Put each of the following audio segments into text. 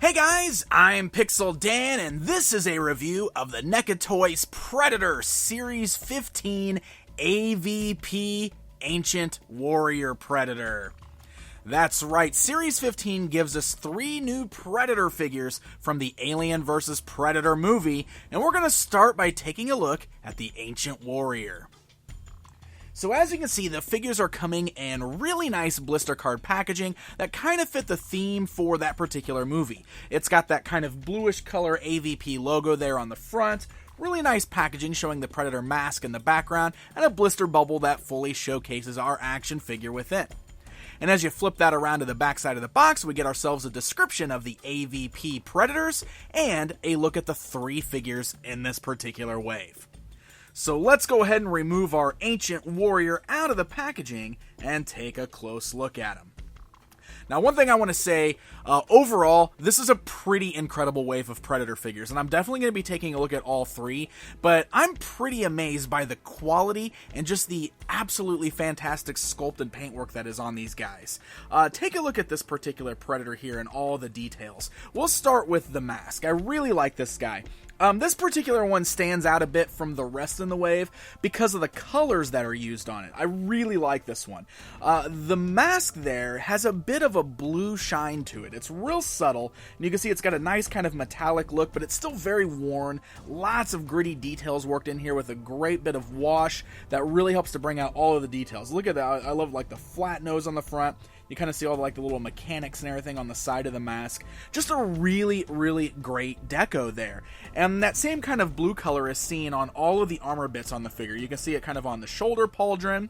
Hey guys, I'm Pixel Dan, and this is a review of the NECA Toys Predator Series 15 AVP Ancient Warrior Predator. That's right, Series 15 gives us 3 new Predator figures from the Alien vs. Predator movie, and we're going to start by taking a look at the Ancient Warrior. So as you can see, the figures are coming in really nice blister card packaging that kind of fit the theme for that particular movie. It's got that kind of bluish color AVP logo there on the front, really nice packaging showing the Predator mask in the background, and a blister bubble that fully showcases our action figure within. And as you flip that around to the back side of the box, we get ourselves a description of the AVP Predators and a look at the 3 figures in this particular wave. So let's go ahead and remove our Ancient Warrior out of the packaging and take a close look at him. Now, one thing I want to say, overall, this is a pretty incredible wave of Predator figures, and I'm definitely going to be taking a look at all 3, but I'm pretty amazed by the quality and just the absolutely fantastic sculpt and paintwork that is on these guys. Take a look at this particular Predator here and all the details. We'll start with the mask. I really like this guy. This particular one stands out a bit from the rest in the wave because of the colors that are used on it. I really like this one. The mask there has a bit of a blue shine to it. It's real subtle, and you can see it's got a nice kind of metallic look, but it's still very worn. Lots of gritty details worked in here with a great bit of wash that really helps to bring out all of the details. Look at that. I love like the flat nose on the front. You kind of see all the little mechanics and everything on the side of the mask. Just a really, really great deco there. And that same kind of blue color is seen on all of the armor bits on the figure. You can see it kind of on the shoulder pauldron.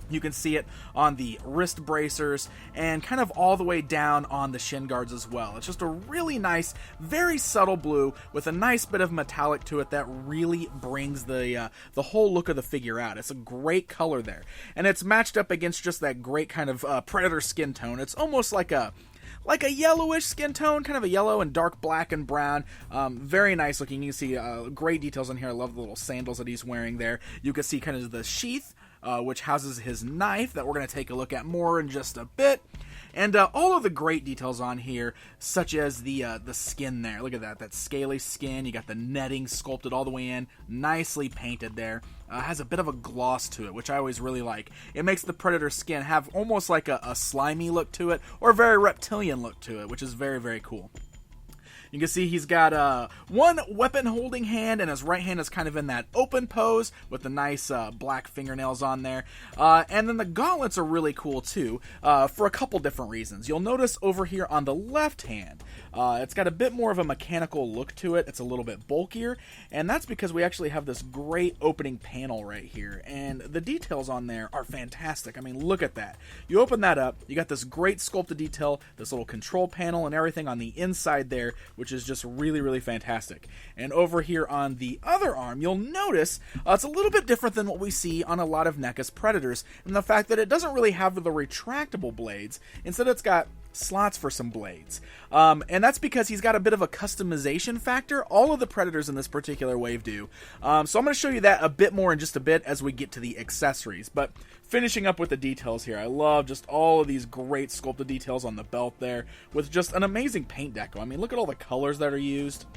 You can see it on the wrist bracers and kind of all the way down on the shin guards as well. It's just a really nice, very subtle blue with a nice bit of metallic to it that really brings the whole look of the figure out. It's a great color there. And it's matched up against just that great kind of Predator skin tone. It's almost like a yellowish skin tone, kind of a yellow and dark black and brown. Very nice looking. You can see great details on here. I love the little sandals that he's wearing there. You can see kind of the sheath, which houses his knife that we're going to take a look at more in just a bit. And all of the great details on here, such as the skin there. Look at that scaly skin. You got the netting sculpted all the way in, nicely painted there. Has a bit of a gloss to it, which I always really like. It makes the Predator skin have almost like a slimy look to it, or a very reptilian look to it, which is very, very cool. You can see he's got one weapon holding hand, and his right hand is kind of in that open pose with the nice black fingernails on there. And then the gauntlets are really cool too, for a couple different reasons. You'll notice over here on the left hand, it's got a bit more of a mechanical look to it. It's a little bit bulkier, and that's because we actually have this great opening panel right here, and the details on there are fantastic. I mean, look at that. You open that up, you got this great sculpted detail, this little control panel and everything on the inside there, which is just really, really fantastic. And over here on the other arm, you'll notice it's a little bit different than what we see on a lot of NECA's Predators, and the fact that it doesn't really have the retractable blades. Instead, it's got slots for some blades. And that's because he's got a bit of a customization factor. All of the Predators in this particular wave do. So I'm going to show you that a bit more in just a bit as we get to the accessories. But finishing up with the details here, I love just all of these great sculpted details on the belt there with just an amazing paint deco. I mean, look at all the colors that are used.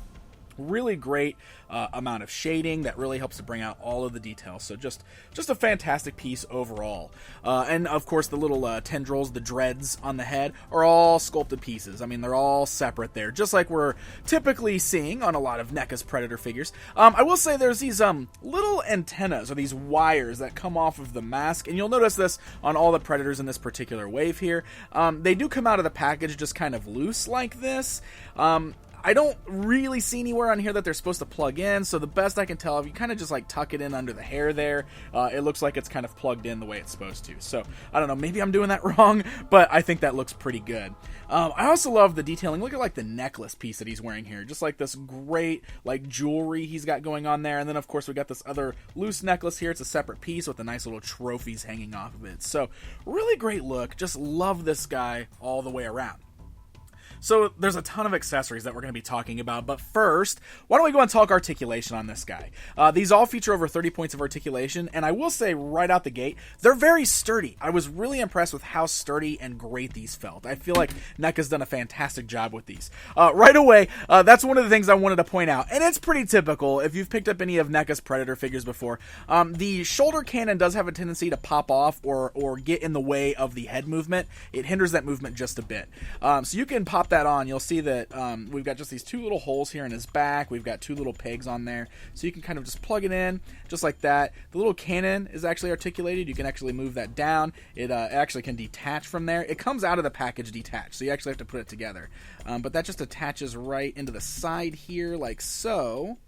Really great amount of shading that really helps to bring out all of the details. So just a fantastic piece overall. And of course the little tendrils, the dreads on the head are all sculpted pieces. I mean, they're all separate there, just like we're typically seeing on a lot of NECA's Predator figures. I will say there's these little antennas or these wires that come off of the mask, and you'll notice this on all the Predators in this particular wave here. They do come out of the package just kind of loose like this. I don't really see anywhere on here that they're supposed to plug in, so the best I can tell, if you kind of just like tuck it in under the hair there, it looks like it's kind of plugged in the way it's supposed to. So, I don't know, maybe I'm doing that wrong, but I think that looks pretty good. I also love the detailing. Look at like the necklace piece that he's wearing here. Just like this great like jewelry he's got going on there. And then of course we got this other loose necklace here. It's a separate piece with the nice little trophies hanging off of it. So, really great look. Just love this guy all the way around. So there's a ton of accessories that we're going to be talking about, but first, why don't we go and talk articulation on this guy? These all feature over 30 points of articulation, and I will say right out the gate, they're very sturdy. I was really impressed with how sturdy and great these felt. I feel like NECA's done a fantastic job with these. Right away, that's one of the things I wanted to point out, and it's pretty typical if you've picked up any of NECA's Predator figures before. The shoulder cannon does have a tendency to pop off or get in the way of the head movement. It hinders that movement just a bit. So you can pop that on. You'll see that we've got just these two little holes here in his back. We've got two little pegs on there. So you can kind of just plug it in just like that. The little cannon is actually articulated. You can actually move that down. It actually can detach from there. It comes out of the package detached, so you actually have to put it together. But that just attaches right into the side here like so.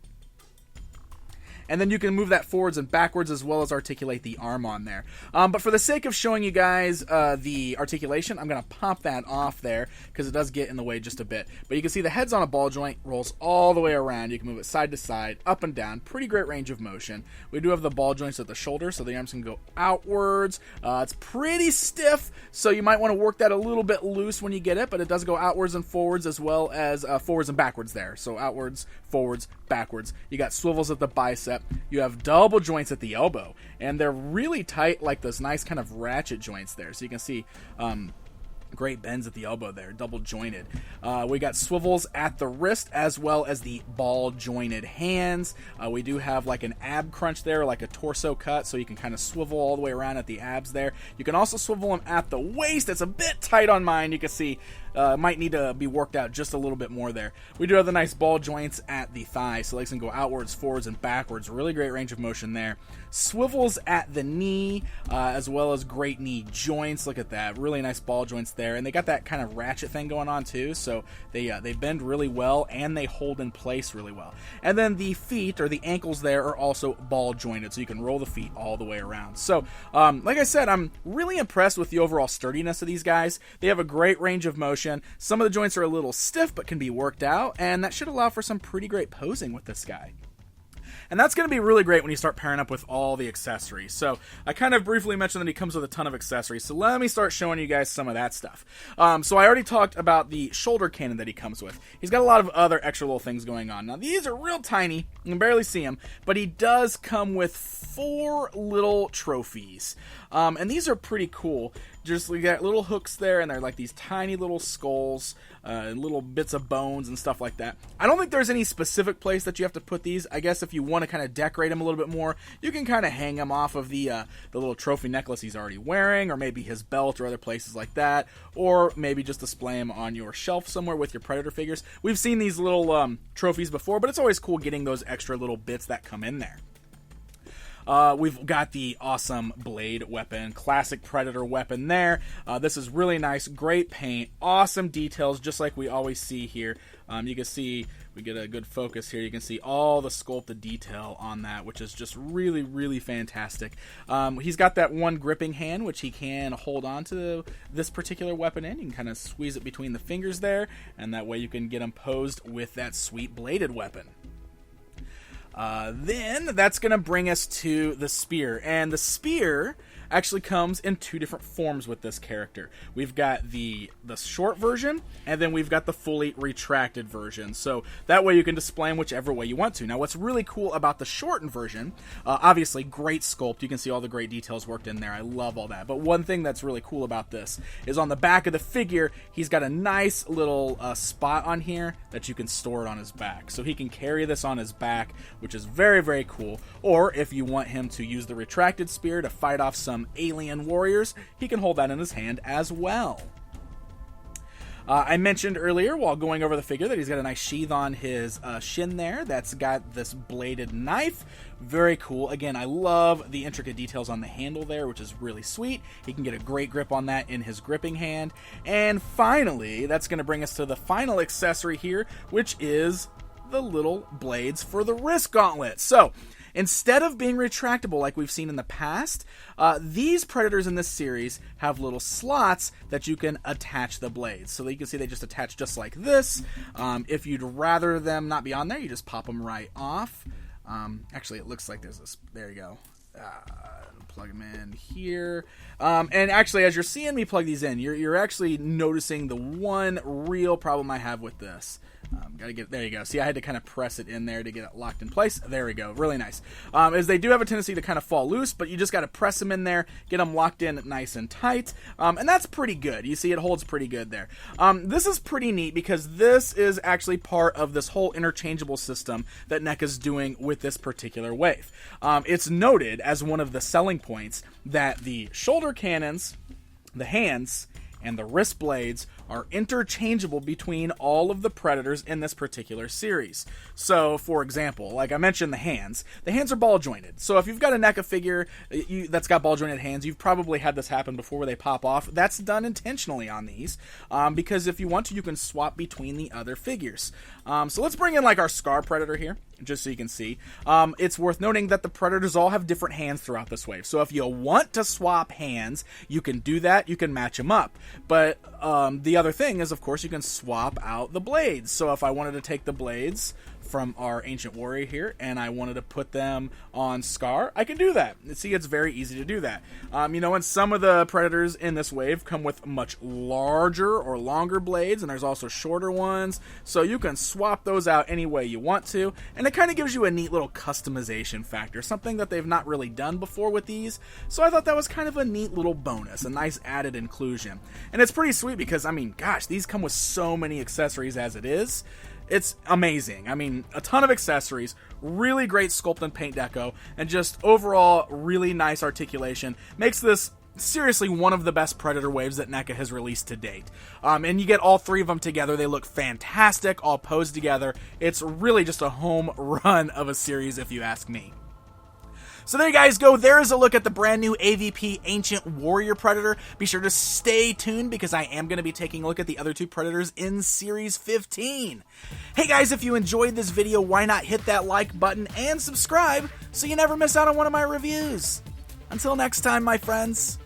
And then you can move that forwards and backwards as well as articulate the arm on there. But for the sake of showing you guys the articulation, I'm going to pop that off there because it does get in the way just a bit. But you can see the head's on a ball joint, rolls all the way around. You can move it side to side, up and down. Pretty great range of motion. We do have the ball joints at the shoulder, so the arms can go outwards. It's pretty stiff, so you might want to work that a little bit loose when you get it, but it does go outwards and forwards as well as forwards and backwards there. So outwards, forwards, backwards. You got swivels at the bicep. You have double joints at the elbow, and they're really tight, like those nice kind of ratchet joints there. So you can see great bends at the elbow there, double jointed. We got swivels at the wrist as well as the ball jointed hands. We do have like an ab crunch there, like a torso cut, so you can kind of swivel all the way around at the abs there. You can also swivel them at the waist. It's a bit tight on mine. You can see might need to be worked out just a little bit more there. We do have the nice ball joints at the thigh, so legs can go outwards, forwards, and backwards. Really great range of motion there. Swivels at the knee, as well as great knee joints. Look at that. Really nice ball joints there. And they got that kind of ratchet thing going on too, so they bend really well and they hold in place really well. And then the feet, or the ankles there, are also ball jointed, so you can roll the feet all the way around. So, like I said, I'm really impressed with the overall sturdiness of these guys. They have a great range of motion. Some of the joints are a little stiff, but can be worked out, and that should allow for some pretty great posing with this guy. And that's going to be really great when you start pairing up with all the accessories. So I kind of briefly mentioned that he comes with a ton of accessories. So let me start showing you guys some of that stuff. So I already talked about the shoulder cannon that he comes with. He's got a lot of other extra little things going on. Now these are real tiny. You can barely see them. But he does come with 4 little trophies. And these are pretty cool. Just we got little hooks there, and they're like these tiny little skulls, little bits of bones and stuff like that. I don't think there's any specific place that you have to put these. I guess if you want to kind of decorate them a little bit more, you can kind of hang them off of the little trophy necklace he's already wearing, or maybe his belt or other places like that, or maybe just display them on your shelf somewhere with your Predator figures. We've seen these little trophies before, but it's always cool getting those extra little bits that come in there. We've got the awesome blade weapon, classic Predator weapon there. This is really nice, great paint, awesome details, just like we always see here. You can see, we get a good focus here, you can see all the sculpted detail on that, which is just really, really fantastic. He's got that one gripping hand, which he can hold on to this particular weapon in. You can kind of squeeze it between the fingers there, and that way you can get him posed with that sweet bladed weapon. Then that's going to bring us to the spear, and the spear actually comes in 2 different forms with this character. We've got the short version, and then we've got the fully retracted version. So that way you can display them whichever way you want to. Now what's really cool about the shortened version, obviously great sculpt. You can see all the great details worked in there. I love all that. But one thing that's really cool about this is on the back of the figure, he's got a nice little spot on here that you can store it on his back. So he can carry this on his back, which is very, very cool. Or if you want him to use the retracted spear to fight off some alien warriors, he can hold that in his hand as well. I mentioned earlier while going over the figure that he's got a nice sheath on his shin there that's got this bladed knife. Very cool. Again, I love the intricate details on the handle there, which is really sweet. He can get a great grip on that in his gripping hand. And finally, that's going to bring us to the final accessory here, which is the little blades for the wrist gauntlet. So instead of being retractable like we've seen in the past, these Predators in this series have little slots that you can attach the blades. So that you can see they just attach just like this. If you'd rather them not be on there, you just pop them right off. Actually, it looks like there's this. There you go. plug them in here. And actually, as you're seeing me plug these in, you're actually noticing the one real problem I have with this. Gotta get, there you go. See, I had to kind of press it in there to get it locked in place. There we go. Really nice. Is they do have a tendency to kind of fall loose, but you just got to press them in there, get them locked in nice and tight. And that's pretty good. You see, it holds pretty good there. This is pretty neat because this is actually part of this whole interchangeable system that NECA's doing with this particular wave. It's noted as one of the selling points that the shoulder cannons, the hands, and the wrist blades are interchangeable between all of the Predators in this particular series. So, for example, like I mentioned, the hands are ball jointed. So if you've got a NECA figure that's got ball jointed hands, you've probably had this happen before where they pop off. That's done intentionally on these, because if you want to, you can swap between the other figures. So let's bring in like our Scar Predator here, just so you can see. It's worth noting that the Predators all have different hands throughout this wave. So if you want to swap hands, you can do that. You can match them up. But the other thing is, of course, you can swap out the blades. So if I wanted to take the blades from our Ancient Warrior here and I wanted to put them on Scar, I can do that. See, it's very easy to do that. And some of the Predators in this wave come with much larger or longer blades, and there's also shorter ones. So you can swap those out any way you want to, and it kind of gives you a neat little customization factor, something that they've not really done before with these. So I thought that was kind of a neat little bonus, a nice added inclusion. And it's pretty sweet because, gosh, these come with so many accessories as it is. It's amazing. A ton of accessories, really great sculpt and paint deco, and just overall really nice articulation. Makes this seriously one of the best Predator waves that NECA has released to date. And you get all three of them together. They look fantastic, all posed together. It's really just a home run of a series, if you ask me. So there you guys go. There is a look at the brand new AVP Ancient Warrior Predator. Be sure to stay tuned because I am going to be taking a look at the other two Predators in Series 15. Hey guys, if you enjoyed this video, why not hit that like button and subscribe so you never miss out on one of my reviews. Until next time, my friends.